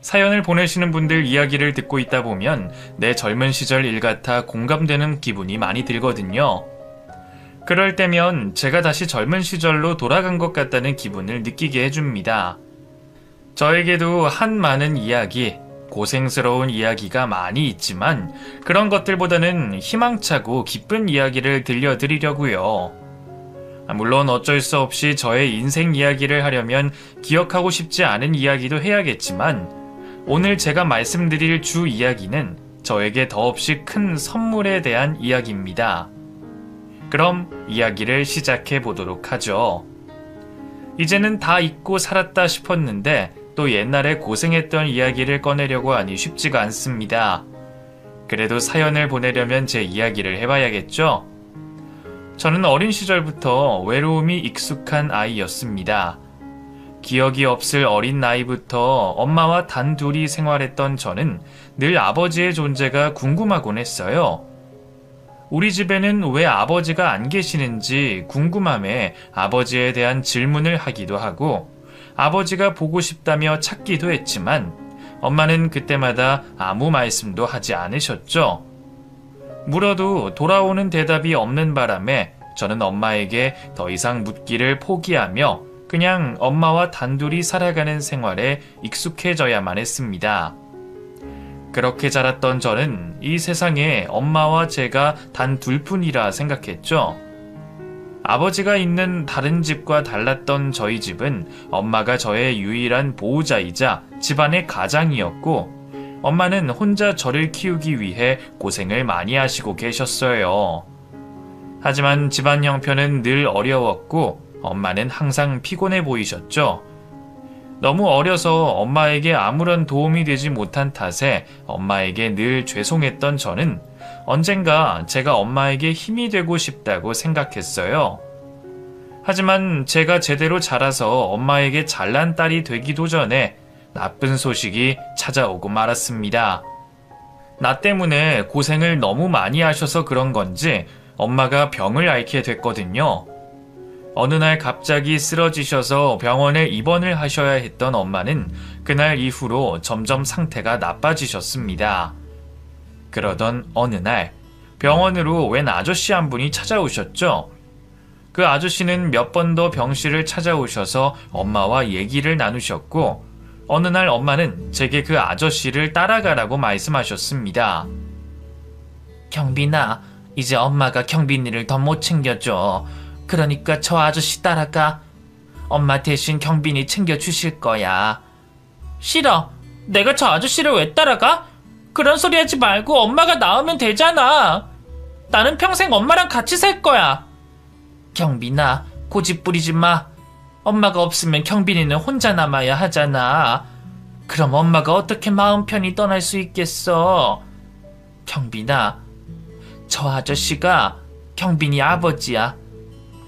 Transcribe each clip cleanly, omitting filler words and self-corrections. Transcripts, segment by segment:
사연을 보내시는 분들 이야기를 듣고 있다 보면 내 젊은 시절 일 같아 공감되는 기분이 많이 들거든요. 그럴 때면 제가 다시 젊은 시절로 돌아간 것 같다는 기분을 느끼게 해줍니다. 저에게도 한 많은 이야기, 고생스러운 이야기가 많이 있지만 그런 것들보다는 희망차고 기쁜 이야기를 들려드리려고요. 물론 어쩔 수 없이 저의 인생 이야기를 하려면 기억하고 싶지 않은 이야기도 해야겠지만 오늘 제가 말씀드릴 주 이야기는 저에게 더없이 큰 선물에 대한 이야기입니다. 그럼 이야기를 시작해 보도록 하죠. 이제는 다 잊고 살았다 싶었는데 또 옛날에 고생했던 이야기를 꺼내려고 하니 쉽지가 않습니다. 그래도 사연을 보내려면 제 이야기를 해봐야겠죠? 저는 어린 시절부터 외로움이 익숙한 아이였습니다. 기억이 없을 어린 나이부터 엄마와 단둘이 생활했던 저는 늘 아버지의 존재가 궁금하곤 했어요. 우리 집에는 왜 아버지가 안 계시는지 궁금함에 아버지에 대한 질문을 하기도 하고 아버지가 보고 싶다며 찾기도 했지만 엄마는 그때마다 아무 말씀도 하지 않으셨죠. 물어도 돌아오는 대답이 없는 바람에 저는 엄마에게 더 이상 묻기를 포기하며 그냥 엄마와 단둘이 살아가는 생활에 익숙해져야만 했습니다. 그렇게 자랐던 저는 이 세상에 엄마와 제가 단 둘뿐이라 생각했죠. 아버지가 있는 다른 집과 달랐던 저희 집은 엄마가 저의 유일한 보호자이자 집안의 가장이었고 엄마는 혼자 저를 키우기 위해 고생을 많이 하시고 계셨어요. 하지만 집안 형편은 늘 어려웠고 엄마는 항상 피곤해 보이셨죠. 너무 어려서 엄마에게 아무런 도움이 되지 못한 탓에 엄마에게 늘 죄송했던 저는 언젠가 제가 엄마에게 힘이 되고 싶다고 생각했어요. 하지만 제가 제대로 자라서 엄마에게 잘난 딸이 되기도 전에 나쁜 소식이 찾아오고 말았습니다. 나 때문에 고생을 너무 많이 하셔서 그런 건지 엄마가 병을 앓게 됐거든요. 어느 날 갑자기 쓰러지셔서 병원에 입원을 하셔야 했던 엄마는 그날 이후로 점점 상태가 나빠지셨습니다. 그러던 어느 날 병원으로 웬 아저씨 한 분이 찾아오셨죠. 그 아저씨는 몇 번 더 병실을 찾아오셔서 엄마와 얘기를 나누셨고 어느 날 엄마는 제게 그 아저씨를 따라가라고 말씀하셨습니다. 경빈아, 이제 엄마가 경빈이를 더 못 챙겨줘. 그러니까 저 아저씨 따라가. 엄마 대신 경빈이 챙겨주실 거야. 싫어. 내가 저 아저씨를 왜 따라가? 그런 소리 하지 말고 엄마가 나으면 되잖아. 나는 평생 엄마랑 같이 살 거야. 경빈아, 고집 부리지 마. 엄마가 없으면 경빈이는 혼자 남아야 하잖아. 그럼 엄마가 어떻게 마음 편히 떠날 수 있겠어. 경빈아, 저 아저씨가 경빈이 아버지야.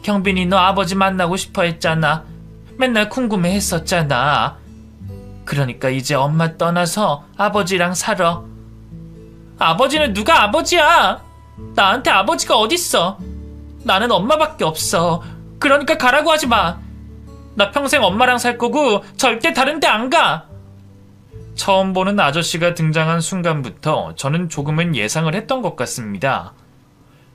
경빈이 너 아버지 만나고 싶어 했잖아. 맨날 궁금해 했었잖아. 그러니까 이제 엄마 떠나서 아버지랑 살아. 아버지는 누가 아버지야? 나한테 아버지가 어딨어? 나는 엄마밖에 없어. 그러니까 가라고 하지 마. 나 평생 엄마랑 살 거고 절대 다른 데 안 가. 처음 보는 아저씨가 등장한 순간부터 저는 조금은 예상을 했던 것 같습니다.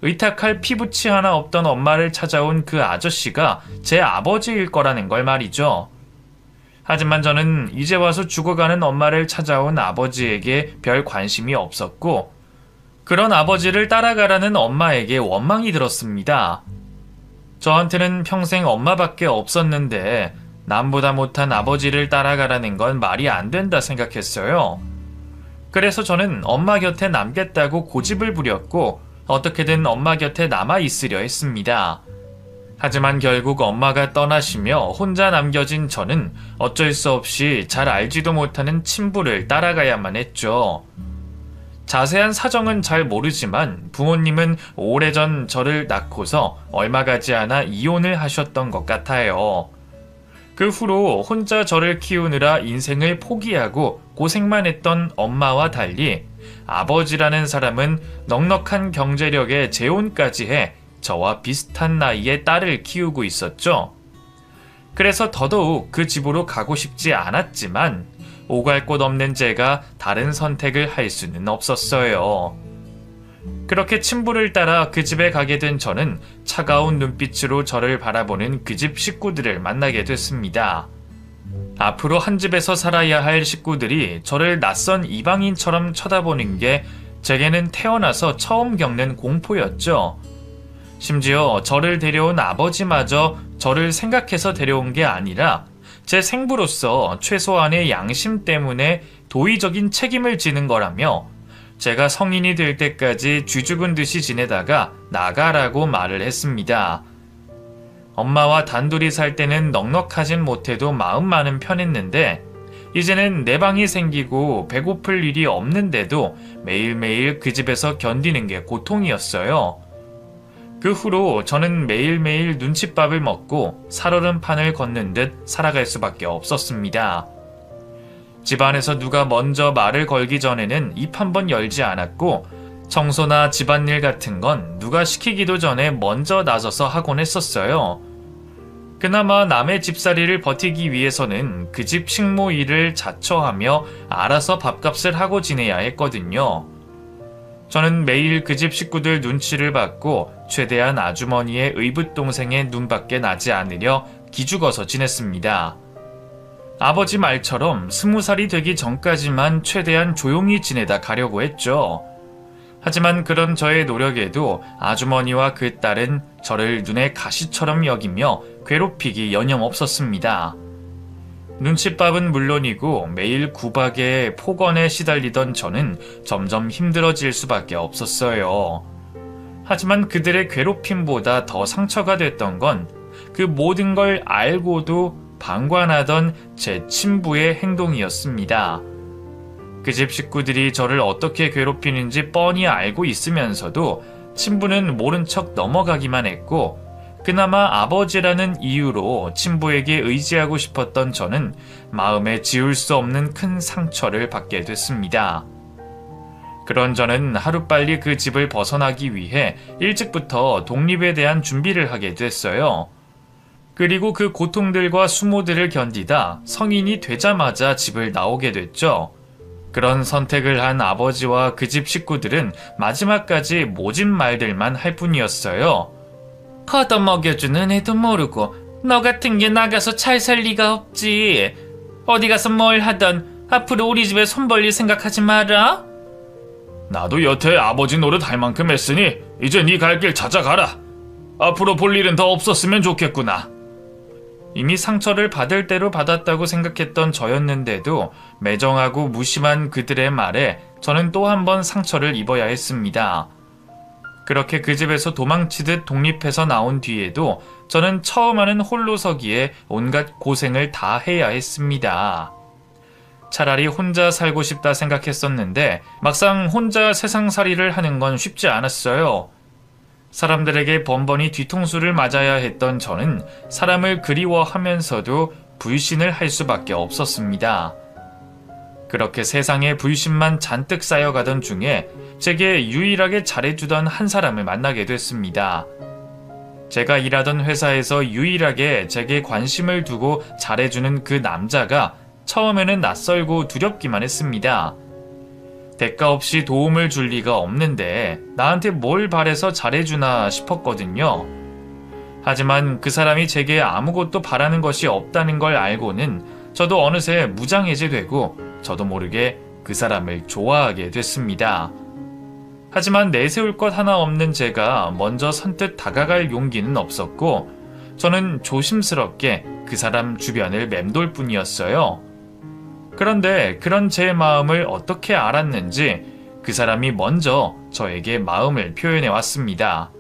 의탁할 피부치 하나 없던 엄마를 찾아온 그 아저씨가 제 아버지일 거라는 걸 말이죠. 하지만 저는 이제 와서 죽어가는 엄마를 찾아온 아버지에게 별 관심이 없었고 그런 아버지를 따라가라는 엄마에게 원망이 들었습니다. 저한테는 평생 엄마밖에 없었는데 남보다 못한 아버지를 따라가라는 건 말이 안 된다 생각했어요. 그래서 저는 엄마 곁에 남겠다고 고집을 부렸고 어떻게든 엄마 곁에 남아있으려 했습니다. 하지만 결국 엄마가 떠나시며 혼자 남겨진 저는 어쩔 수 없이 잘 알지도 못하는 친부를 따라가야만 했죠. 자세한 사정은 잘 모르지만 부모님은 오래전 저를 낳고서 얼마 가지 않아 이혼을 하셨던 것 같아요. 그 후로 혼자 저를 키우느라 인생을 포기하고 고생만 했던 엄마와 달리 아버지라는 사람은 넉넉한 경제력에 재혼까지 해 저와 비슷한 나이에 딸을 키우고 있었죠. 그래서 더더욱 그 집으로 가고 싶지 않았지만 오갈 곳 없는 제가 다른 선택을 할 수는 없었어요. 그렇게 친부를 따라 그 집에 가게 된 저는 차가운 눈빛으로 저를 바라보는 그 집 식구들을 만나게 됐습니다. 앞으로 한 집에서 살아야 할 식구들이 저를 낯선 이방인처럼 쳐다보는 게 제게는 태어나서 처음 겪는 공포였죠. 심지어 저를 데려온 아버지마저 저를 생각해서 데려온 게 아니라 제 생부로서 최소한의 양심 때문에 도의적인 책임을 지는 거라며 제가 성인이 될 때까지 쥐죽은 듯이 지내다가 나가라고 말을 했습니다. 엄마와 단둘이 살 때는 넉넉하진 못해도 마음 많은 편했는데 이제는 내 방이 생기고 배고플 일이 없는데도 매일매일 그 집에서 견디는 게 고통이었어요. 그 후로 저는 매일매일 눈칫밥을 먹고 살얼음 판을 걷는 듯 살아갈 수밖에 없었습니다. 집안에서 누가 먼저 말을 걸기 전에는 입 한 번 열지 않았고 청소나 집안일 같은 건 누가 시키기도 전에 먼저 나서서 하곤 했었어요. 그나마 남의 집살이를 버티기 위해서는 그 집 식모 일을 자처하며 알아서 밥값을 하고 지내야 했거든요. 저는 매일 그 집 식구들 눈치를 받고 최대한 아주머니의 의붓동생의 눈밖에 나지 않으려 기죽어서 지냈습니다. 아버지 말처럼 20살이 되기 전까지만 최대한 조용히 지내다 가려고 했죠. 하지만 그런 저의 노력에도 아주머니와 그 딸은 저를 눈에 가시처럼 여기며 괴롭히기 여념없었습니다. 눈칫밥은 물론이고 매일 구박에 폭언에 시달리던 저는 점점 힘들어질 수밖에 없었어요. 하지만 그들의 괴롭힘보다 더 상처가 됐던 건 그 모든 걸 알고도 방관하던 제 친부의 행동이었습니다. 그 집 식구들이 저를 어떻게 괴롭히는지 뻔히 알고 있으면서도 친부는 모른 척 넘어가기만 했고 그나마 아버지라는 이유로 친부에게 의지하고 싶었던 저는 마음에 지울 수 없는 큰 상처를 받게 됐습니다. 그런 저는 하루빨리 그 집을 벗어나기 위해 일찍부터 독립에 대한 준비를 하게 됐어요. 그리고 그 고통들과 수모들을 견디다 성인이 되자마자 집을 나오게 됐죠. 그런 선택을 한 아버지와 그 집 식구들은 마지막까지 모진 말들만 할 뿐이었어요. 걷어먹여주는 애도 모르고 너 같은 게 나가서 잘 살 리가 없지. 어디 가서 뭘 하던 앞으로 우리 집에 손 벌릴 생각하지 마라. 나도 여태 아버지 노릇 할 만큼 했으니 이제 네 갈 길 찾아가라. 앞으로 볼 일은 더 없었으면 좋겠구나. 이미 상처를 받을 대로 받았다고 생각했던 저였는데도 매정하고 무심한 그들의 말에 저는 또 한 번 상처를 입어야 했습니다. 그렇게 그 집에서 도망치듯 독립해서 나온 뒤에도 저는 처음 하는 홀로서기에 온갖 고생을 다 해야 했습니다. 차라리 혼자 살고 싶다 생각했었는데 막상 혼자 세상살이를 하는 건 쉽지 않았어요. 사람들에게 번번이 뒤통수를 맞아야 했던 저는 사람을 그리워하면서도 불신을 할 수밖에 없었습니다. 그렇게 세상에 불신만 잔뜩 쌓여가던 중에 제게 유일하게 잘해주던 한 사람을 만나게 됐습니다. 제가 일하던 회사에서 유일하게 제게 관심을 두고 잘해주는 그 남자가 처음에는 낯설고 두렵기만 했습니다. 대가 없이 도움을 줄 리가 없는데 나한테 뭘 바래서 잘해주나 싶었거든요. 하지만 그 사람이 제게 아무것도 바라는 것이 없다는 걸 알고는 저도 어느새 무장해제되고 저도 모르게 그 사람을 좋아하게 됐습니다. 하지만 내세울 것 하나 없는 제가 먼저 선뜻 다가갈 용기는 없었고 저는 조심스럽게 그 사람 주변을 맴돌 뿐이었어요. 그런데 그런 제 마음을 어떻게 알았는지 그 사람이 먼저 저에게 마음을 표현해 왔습니다.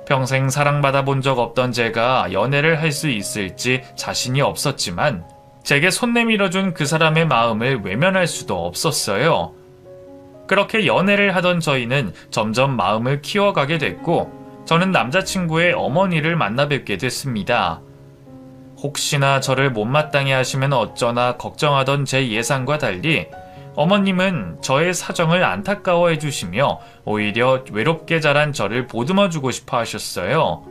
평생 사랑받아 본 적 없던 제가 연애를 할 수 있을지 자신이 없었지만 제게 손 내밀어준 그 사람의 마음을 외면할 수도 없었어요. 그렇게 연애를 하던 저희는 점점 마음을 키워가게 됐고 저는 남자친구의 어머니를 만나 뵙게 됐습니다. 혹시나 저를 못마땅해 하시면 어쩌나 걱정하던 제 예상과 달리 어머님은 저의 사정을 안타까워해 주시며 오히려 외롭게 자란 저를 보듬어주고 싶어 하셨어요.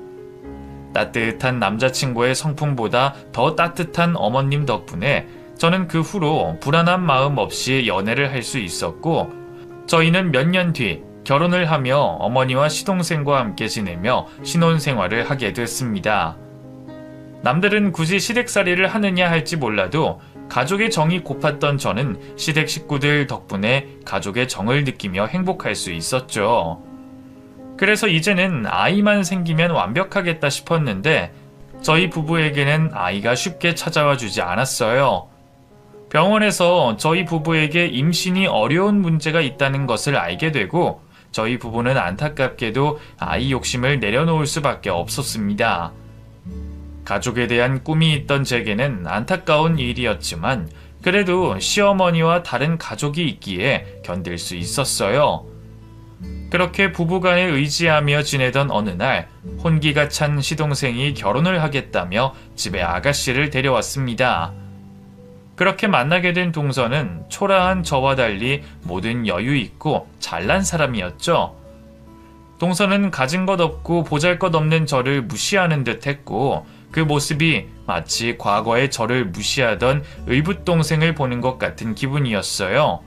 따뜻한 남자친구의 성품보다 더 따뜻한 어머님 덕분에 저는 그 후로 불안한 마음 없이 연애를 할 수 있었고, 저희는 몇 년 뒤 결혼을 하며 어머니와 시동생과 함께 지내며 신혼생활을 하게 됐습니다. 남들은 굳이 시댁살이를 하느냐 할지 몰라도 가족의 정이 고팠던 저는 시댁 식구들 덕분에 가족의 정을 느끼며 행복할 수 있었죠. 그래서 이제는 아이만 생기면 완벽하겠다 싶었는데 저희 부부에게는 아이가 쉽게 찾아와 주지 않았어요. 병원에서 저희 부부에게 임신이 어려운 문제가 있다는 것을 알게 되고 저희 부부는 안타깝게도 아이 욕심을 내려놓을 수밖에 없었습니다. 가족에 대한 꿈이 있던 제게는 안타까운 일이었지만 그래도 시어머니와 다른 가족이 있기에 견딜 수 있었어요. 그렇게 부부간에 의지하며 지내던 어느 날 혼기가 찬 시동생이 결혼을 하겠다며 집에 아가씨를 데려왔습니다. 그렇게 만나게 된 동서는 초라한 저와 달리 모든 여유 있고 잘난 사람이었죠. 동서는 가진 것 없고 보잘것없는 저를 무시하는 듯 했고 그 모습이 마치 과거의 저를 무시하던 의붓동생을 보는 것 같은 기분이었어요.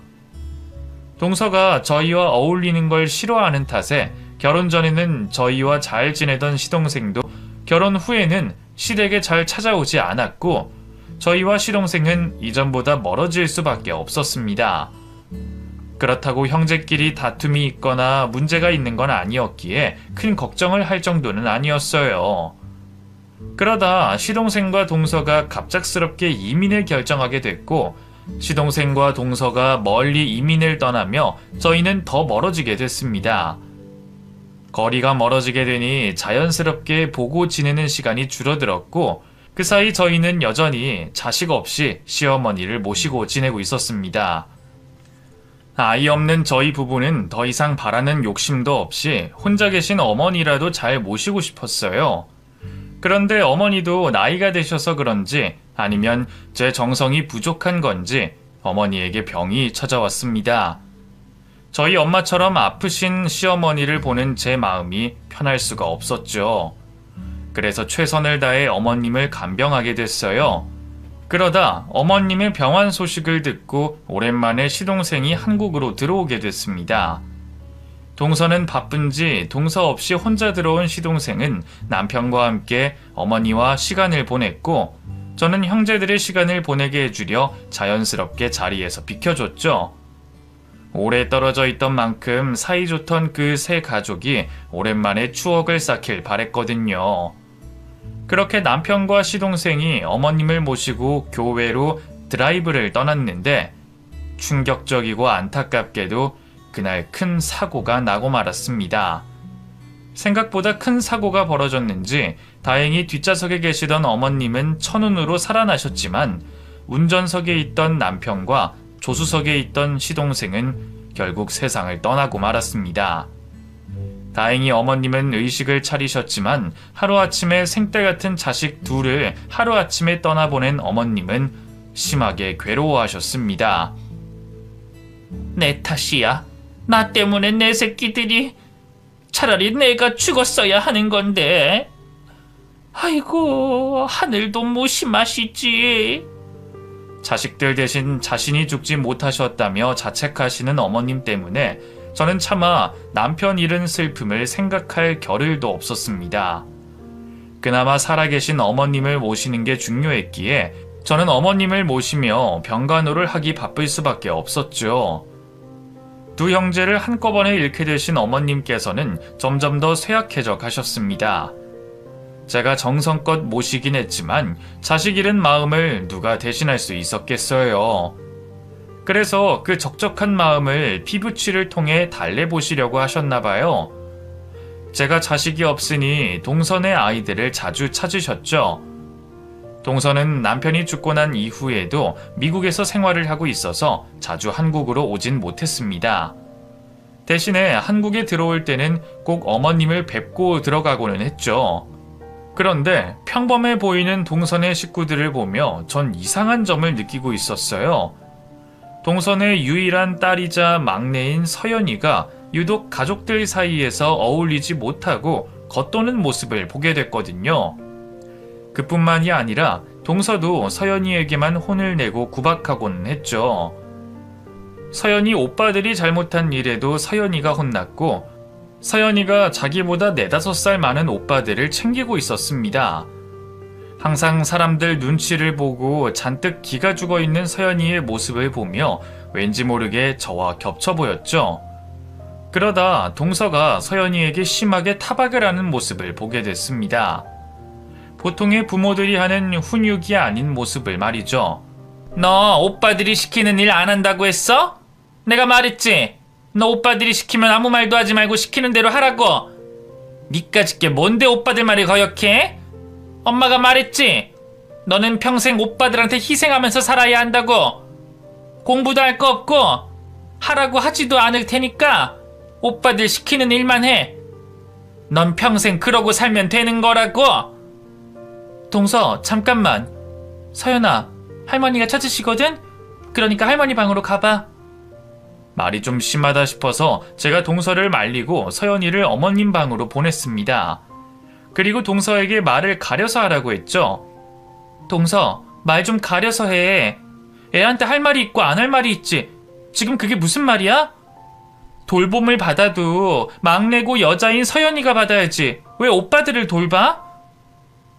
동서가 저희와 어울리는 걸 싫어하는 탓에 결혼 전에는 저희와 잘 지내던 시동생도 결혼 후에는 시댁에 잘 찾아오지 않았고 저희와 시동생은 이전보다 멀어질 수밖에 없었습니다. 그렇다고 형제끼리 다툼이 있거나 문제가 있는 건 아니었기에 큰 걱정을 할 정도는 아니었어요. 그러다 시동생과 동서가 갑작스럽게 이민을 결정하게 됐고 시동생과 동서가 멀리 이민을 떠나며 저희는 더 멀어지게 됐습니다. 거리가 멀어지게 되니 자연스럽게 보고 지내는 시간이 줄어들었고 그 사이 저희는 여전히 자식 없이 시어머니를 모시고 지내고 있었습니다. 아이 없는 저희 부부는 더 이상 바라는 욕심도 없이 혼자 계신 어머니라도 잘 모시고 싶었어요. 그런데 어머니도 나이가 드셔서 그런지 아니면 제 정성이 부족한 건지 어머니에게 병이 찾아왔습니다. 저희 엄마처럼 아프신 시어머니를 보는 제 마음이 편할 수가 없었죠. 그래서 최선을 다해 어머님을 간병하게 됐어요. 그러다 어머님의 병환 소식을 듣고 오랜만에 시동생이 한국으로 들어오게 됐습니다. 동서는 바쁜지 동서 없이 혼자 들어온 시동생은 남편과 함께 어머니와 시간을 보냈고 저는 형제들의 시간을 보내게 해주려 자연스럽게 자리에서 비켜줬죠. 오래 떨어져 있던 만큼 사이좋던 그 세 가족이 오랜만에 추억을 쌓길 바랬거든요. 그렇게 남편과 시동생이 어머님을 모시고 교회로 드라이브를 떠났는데 충격적이고 안타깝게도 그날 큰 사고가 나고 말았습니다. 생각보다 큰 사고가 벌어졌는지 다행히 뒷좌석에 계시던 어머님은 천운으로 살아나셨지만 운전석에 있던 남편과 조수석에 있던 시동생은 결국 세상을 떠나고 말았습니다. 다행히 어머님은 의식을 차리셨지만 하루아침에 생떼 같은 자식 둘을 하루아침에 떠나보낸 어머님은 심하게 괴로워하셨습니다. 내 탓이야. 나 때문에 내 새끼들이 차라리 내가 죽었어야 하는 건데. 아이고 하늘도 무심하시지. 자식들 대신 자신이 죽지 못하셨다며 자책하시는 어머님 때문에 저는 차마 남편 잃은 슬픔을 생각할 겨를도 없었습니다. 그나마 살아계신 어머님을 모시는 게 중요했기에 저는 어머님을 모시며 병간호를 하기 바쁠 수밖에 없었죠. 두 형제를 한꺼번에 잃게 되신 어머님께서는 점점 더 쇠약해져 가셨습니다. 제가 정성껏 모시긴 했지만 자식 잃은 마음을 누가 대신할 수 있었겠어요. 그래서 그 적적한 마음을 피부치를 통해 달래보시려고 하셨나봐요. 제가 자식이 없으니 동선의 아이들을 자주 찾으셨죠. 동서는 남편이 죽고 난 이후에도 미국에서 생활을 하고 있어서 자주 한국으로 오진 못했습니다. 대신에 한국에 들어올 때는 꼭 어머님을 뵙고 들어가고는 했죠. 그런데 평범해 보이는 동선의 식구들을 보며 전 이상한 점을 느끼고 있었어요. 동선의 유일한 딸이자 막내인 서연이가 유독 가족들 사이에서 어울리지 못하고 겉도는 모습을 보게 됐거든요. 그뿐만이 아니라 동서도 서연이에게만 혼을 내고 구박하곤 했죠. 서연이 오빠들이 잘못한 일에도 서연이가 혼났고 서연이가 자기보다 4~5살 많은 오빠들을 챙기고 있었습니다. 항상 사람들 눈치를 보고 잔뜩 기가 죽어있는 서연이의 모습을 보며 왠지 모르게 저와 겹쳐 보였죠. 그러다 동서가 서연이에게 심하게 타박을 하는 모습을 보게 됐습니다. 보통의 부모들이 하는 훈육이 아닌 모습을 말이죠. 너 오빠들이 시키는 일 안 한다고 했어? 내가 말했지. 너 오빠들이 시키면 아무 말도 하지 말고 시키는 대로 하라고. 니까짓 게 뭔데 오빠들 말이 거역해? 엄마가 말했지. 너는 평생 오빠들한테 희생하면서 살아야 한다고. 공부도 할 거 없고 하라고 하지도 않을 테니까 오빠들 시키는 일만 해. 넌 평생 그러고 살면 되는 거라고. 동서, 잠깐만. 서연아, 할머니가 찾으시거든? 그러니까 할머니 방으로 가봐. 말이 좀 심하다 싶어서 제가 동서를 말리고 서연이를 어머님 방으로 보냈습니다. 그리고 동서에게 말을 가려서 하라고 했죠. 동서, 말 좀 가려서 해. 애한테 할 말이 있고 안 할 말이 있지. 지금 그게 무슨 말이야? 돌봄을 받아도 막내고 여자인 서연이가 받아야지. 왜 오빠들을 돌봐?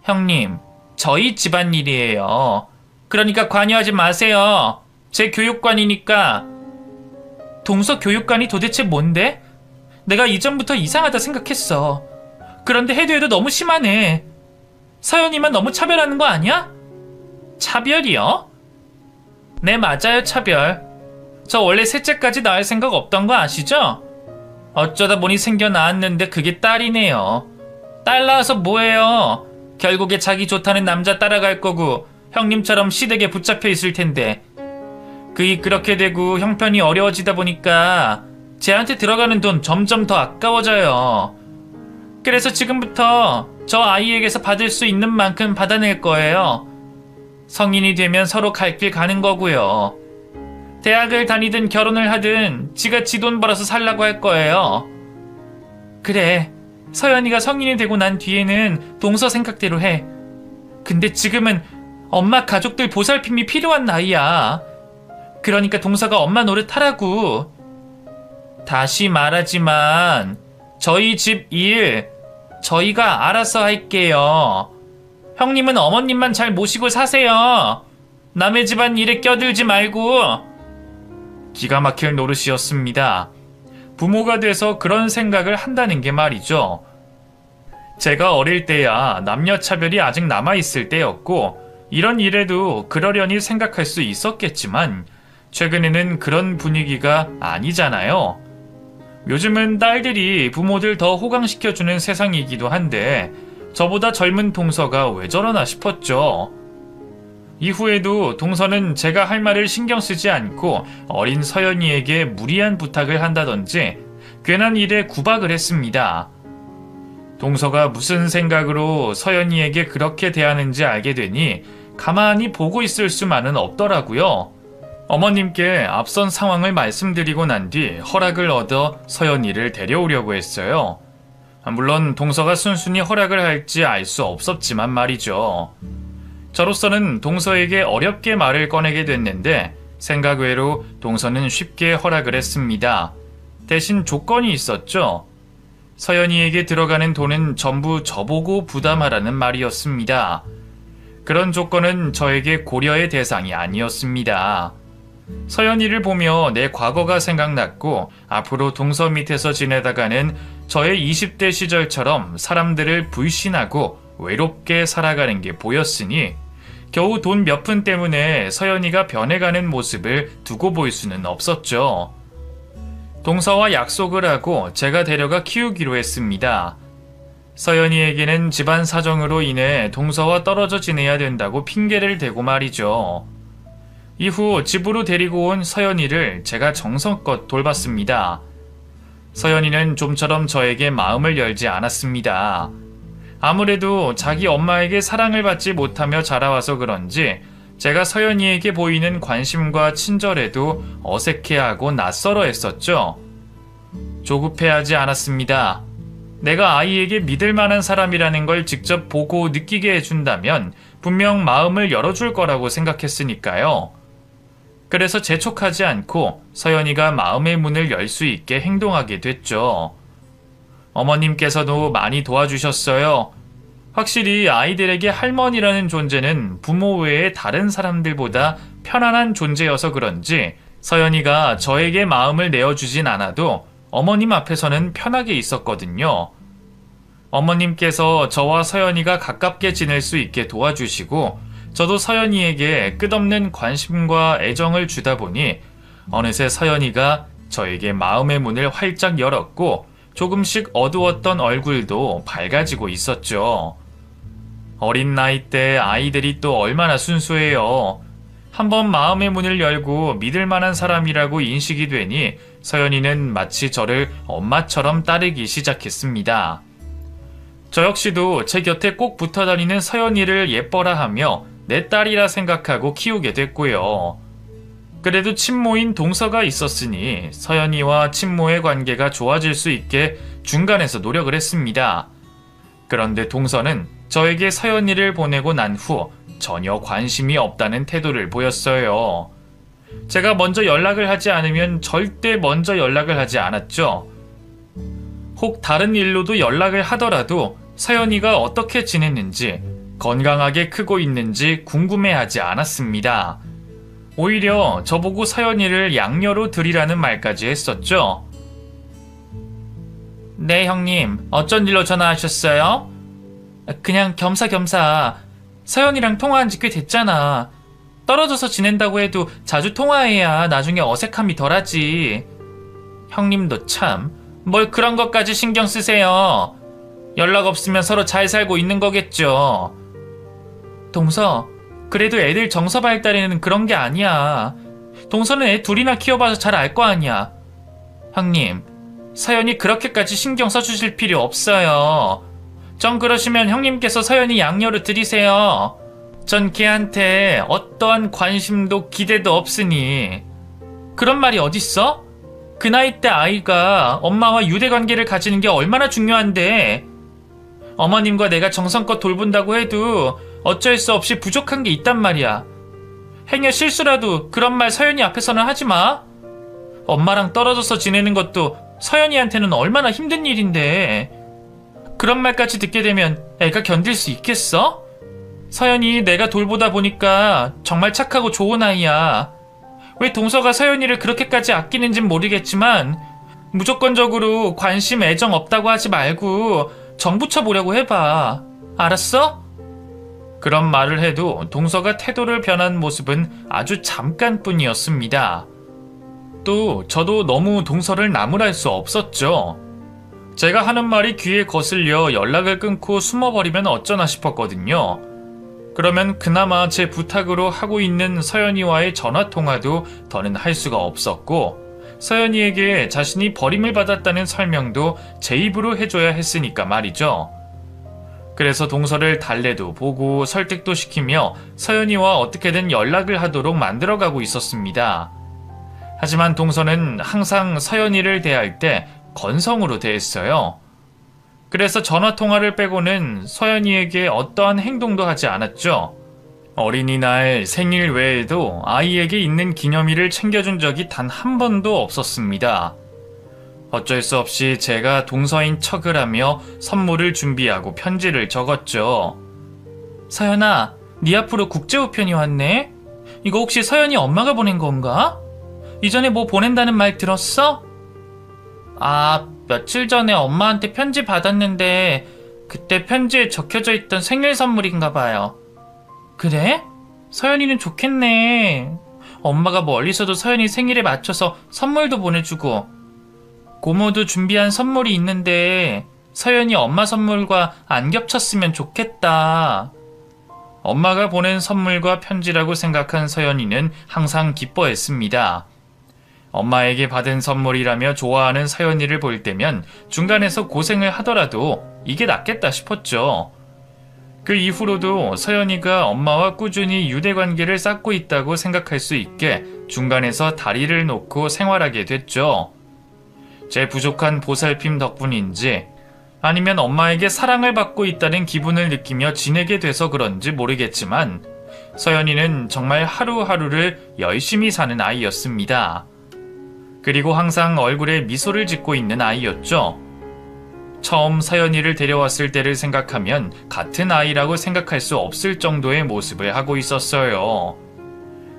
형님, 저희 집안일이에요. 그러니까 관여하지 마세요. 제 교육관이니까. 동서 교육관이 도대체 뭔데? 내가 이전부터 이상하다 생각했어. 그런데 해도 너무 심하네. 서연이만 너무 차별하는 거 아니야? 차별이요? 네, 맞아요, 차별. 저 원래 셋째까지 낳을 생각 없던 거 아시죠? 어쩌다 보니 생겨 나왔는데 그게 딸이네요. 딸 낳아서 뭐해요? 결국에 자기 좋다는 남자 따라갈 거고 형님처럼 시댁에 붙잡혀 있을 텐데. 그렇게 되고 형편이 어려워지다 보니까 쟤한테 들어가는 돈 점점 더 아까워져요. 그래서 지금부터 저 아이에게서 받을 수 있는 만큼 받아낼 거예요. 성인이 되면 서로 갈 길 가는 거고요. 대학을 다니든 결혼을 하든 지가 지 돈 벌어서 살라고 할 거예요. 그래, 서연이가 성인이 되고 난 뒤에는 동서 생각대로 해. 근데 지금은 엄마 가족들 보살핌이 필요한 나이야. 그러니까 동서가 엄마 노릇하라고. 다시 말하지만 저희 집 일 저희가 알아서 할게요. 형님은 어머님만 잘 모시고 사세요. 남의 집안 일에 껴들지 말고. 기가 막힐 노릇이었습니다. 부모가 돼서 그런 생각을 한다는 게 말이죠. 제가 어릴 때야 남녀차별이 아직 남아있을 때였고 이런 일에도 그러려니 생각할 수 있었겠지만 최근에는 그런 분위기가 아니잖아요. 요즘은 딸들이 부모들 더 호강시켜주는 세상이기도 한데 저보다 젊은 동서가 왜 저러나 싶었죠. 이후에도 동서는 제가 할 말을 신경 쓰지 않고 어린 서연이에게 무리한 부탁을 한다든지 괜한 일에 구박을 했습니다. 동서가 무슨 생각으로 서연이에게 그렇게 대하는지 알게 되니 가만히 보고 있을 수만은 없더라고요. 어머님께 앞선 상황을 말씀드리고 난 뒤 허락을 얻어 서연이를 데려오려고 했어요. 물론 동서가 순순히 허락을 할지 알 수 없었지만 말이죠. 저로서는 동서에게 어렵게 말을 꺼내게 됐는데 생각 외로 동서는 쉽게 허락을 했습니다. 대신 조건이 있었죠. 서연이에게 들어가는 돈은 전부 저보고 부담하라는 말이었습니다. 그런 조건은 저에게 고려의 대상이 아니었습니다. 서연이를 보며 내 과거가 생각났고 앞으로 동서 밑에서 지내다가는 저의 20대 시절처럼 사람들을 불신하고 외롭게 살아가는 게 보였으니 겨우 돈 몇 푼 때문에 서연이가 변해가는 모습을 두고 볼 수는 없었죠. 동서와 약속을 하고 제가 데려가 키우기로 했습니다. 서연이에게는 집안 사정으로 인해 동서와 떨어져 지내야 된다고 핑계를 대고 말이죠. 이후 집으로 데리고 온 서연이를 제가 정성껏 돌봤습니다. 서연이는 좀처럼 저에게 마음을 열지 않았습니다. 아무래도 자기 엄마에게 사랑을 받지 못하며 자라와서 그런지 제가 서연이에게 보이는 관심과 친절에도 어색해하고 낯설어 했었죠. 조급해하지 않았습니다. 내가 아이에게 믿을 만한 사람이라는 걸 직접 보고 느끼게 해준다면 분명 마음을 열어줄 거라고 생각했으니까요. 그래서 재촉하지 않고 서연이가 마음의 문을 열 수 있게 행동하게 됐죠. 어머님께서도 많이 도와주셨어요. 확실히 아이들에게 할머니라는 존재는 부모 외에 다른 사람들보다 편안한 존재여서 그런지 서연이가 저에게 마음을 내어주진 않아도 어머님 앞에서는 편하게 있었거든요. 어머님께서 저와 서연이가 가깝게 지낼 수 있게 도와주시고 저도 서연이에게 끝없는 관심과 애정을 주다 보니 어느새 서연이가 저에게 마음의 문을 활짝 열었고 조금씩 어두웠던 얼굴도 밝아지고 있었죠. 어린 나이 때 아이들이 또 얼마나 순수해요. 한번 마음의 문을 열고 믿을 만한 사람이라고 인식이 되니 서연이는 마치 저를 엄마처럼 따르기 시작했습니다. 저 역시도 제 곁에 꼭 붙어 다니는 서연이를 예뻐라 하며 내 딸이라 생각하고 키우게 됐고요. 그래도 친모인 동서가 있었으니 서연이와 친모의 관계가 좋아질 수 있게 중간에서 노력을 했습니다. 그런데 동서는 저에게 서연이를 보내고 난 후 전혀 관심이 없다는 태도를 보였어요. 제가 먼저 연락을 하지 않으면 절대 먼저 연락을 하지 않았죠. 혹 다른 일로도 연락을 하더라도 서연이가 어떻게 지냈는지, 건강하게 크고 있는지 궁금해하지 않았습니다. 오히려 저보고 서연이를 양녀로 드리라는 말까지 했었죠. 네, 형님. 어쩐 일로 전화하셨어요? 그냥 겸사겸사. 서연이랑 통화한 지 꽤 됐잖아. 떨어져서 지낸다고 해도 자주 통화해야 나중에 어색함이 덜하지. 형님도 참, 뭘 그런 것까지 신경 쓰세요. 연락 없으면 서로 잘 살고 있는 거겠죠. 동서, 그래도 애들 정서 발달에는 그런 게 아니야. 동서는 애 둘이나 키워봐서 잘 알 거 아니야. 형님, 서연이 그렇게까지 신경 써주실 필요 없어요. 전 그러시면 형님께서 서연이 양녀로 드리세요. 전 걔한테 어떠한 관심도 기대도 없으니. 그런 말이 어딨어? 그 나이 때 아이가 엄마와 유대관계를 가지는 게 얼마나 중요한데. 어머님과 내가 정성껏 돌본다고 해도 어쩔 수 없이 부족한 게 있단 말이야. 행여 실수라도 그런 말 서연이 앞에서는 하지 마. 엄마랑 떨어져서 지내는 것도 서연이한테는 얼마나 힘든 일인데. 그런 말까지 듣게 되면 애가 견딜 수 있겠어? 서연이 내가 돌보다 보니까 정말 착하고 좋은 아이야. 왜 동서가 서연이를 그렇게까지 아끼는진 모르겠지만 무조건적으로 관심, 애정 없다고 하지 말고 정 붙여보려고 해봐. 알았어? 그런 말을 해도 동서가 태도를 변한 모습은 아주 잠깐뿐이었습니다. 또 저도 너무 동서를 나무랄 수 없었죠. 제가 하는 말이 귀에 거슬려 연락을 끊고 숨어버리면 어쩌나 싶었거든요. 그러면 그나마 제 부탁으로 하고 있는 서연이와의 전화통화도 더는 할 수가 없었고 서연이에게 자신이 버림을 받았다는 설명도 제 입으로 해줘야 했으니까 말이죠. 그래서 동서를 달래도 보고 설득도 시키며 서연이와 어떻게든 연락을 하도록 만들어가고 있었습니다. 하지만 동서는 항상 서연이를 대할 때 건성으로 대했어요. 그래서 전화통화를 빼고는 서연이에게 어떠한 행동도 하지 않았죠. 어린이날, 생일 외에도 아이에게 있는 기념일을 챙겨준 적이 단 한 번도 없었습니다. 어쩔 수 없이 제가 동서인 척을 하며 선물을 준비하고 편지를 적었죠. 서연아, 네 앞으로 국제우편이 왔네? 이거 혹시 서연이 엄마가 보낸 건가? 이전에 뭐 보낸다는 말 들었어? 아, 며칠 전에 엄마한테 편지 받았는데 그때 편지에 적혀져 있던 생일 선물인가 봐요. 그래? 서연이는 좋겠네. 엄마가 멀리서도 서연이 생일에 맞춰서 선물도 보내주고 고모도 준비한 선물이 있는데 서연이 엄마 선물과 안 겹쳤으면 좋겠다. 엄마가 보낸 선물과 편지라고 생각한 서연이는 항상 기뻐했습니다. 엄마에게 받은 선물이라며 좋아하는 서연이를 볼 때면 중간에서 고생을 하더라도 이게 낫겠다 싶었죠. 그 이후로도 서연이가 엄마와 꾸준히 유대관계를 쌓고 있다고 생각할 수 있게 중간에서 다리를 놓고 생활하게 됐죠. 제 부족한 보살핌 덕분인지 아니면 엄마에게 사랑을 받고 있다는 기분을 느끼며 지내게 돼서 그런지 모르겠지만 서연이는 정말 하루하루를 열심히 사는 아이였습니다. 그리고 항상 얼굴에 미소를 짓고 있는 아이였죠. 처음 서연이를 데려왔을 때를 생각하면 같은 아이라고 생각할 수 없을 정도의 모습을 하고 있었어요.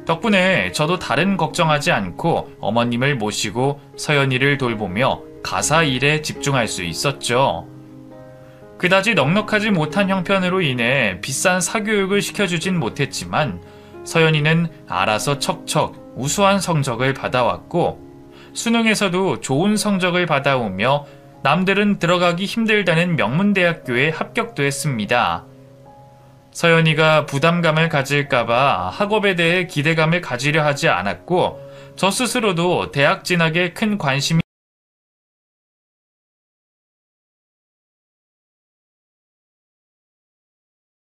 덕분에 저도 다른 걱정하지 않고 어머님을 모시고 서연이를 돌보며 가사 일에 집중할 수 있었죠. 그다지 넉넉하지 못한 형편으로 인해 비싼 사교육을 시켜주진 못했지만 서연이는 알아서 척척 우수한 성적을 받아왔고 수능에서도 좋은 성적을 받아오며 남들은 들어가기 힘들다는 명문대학교에 합격도 했습니다. 서연이가 부담감을 가질까봐 학업에 대해 기대감을 가지려 하지 않았고 저 스스로도 대학 진학에 큰 관심이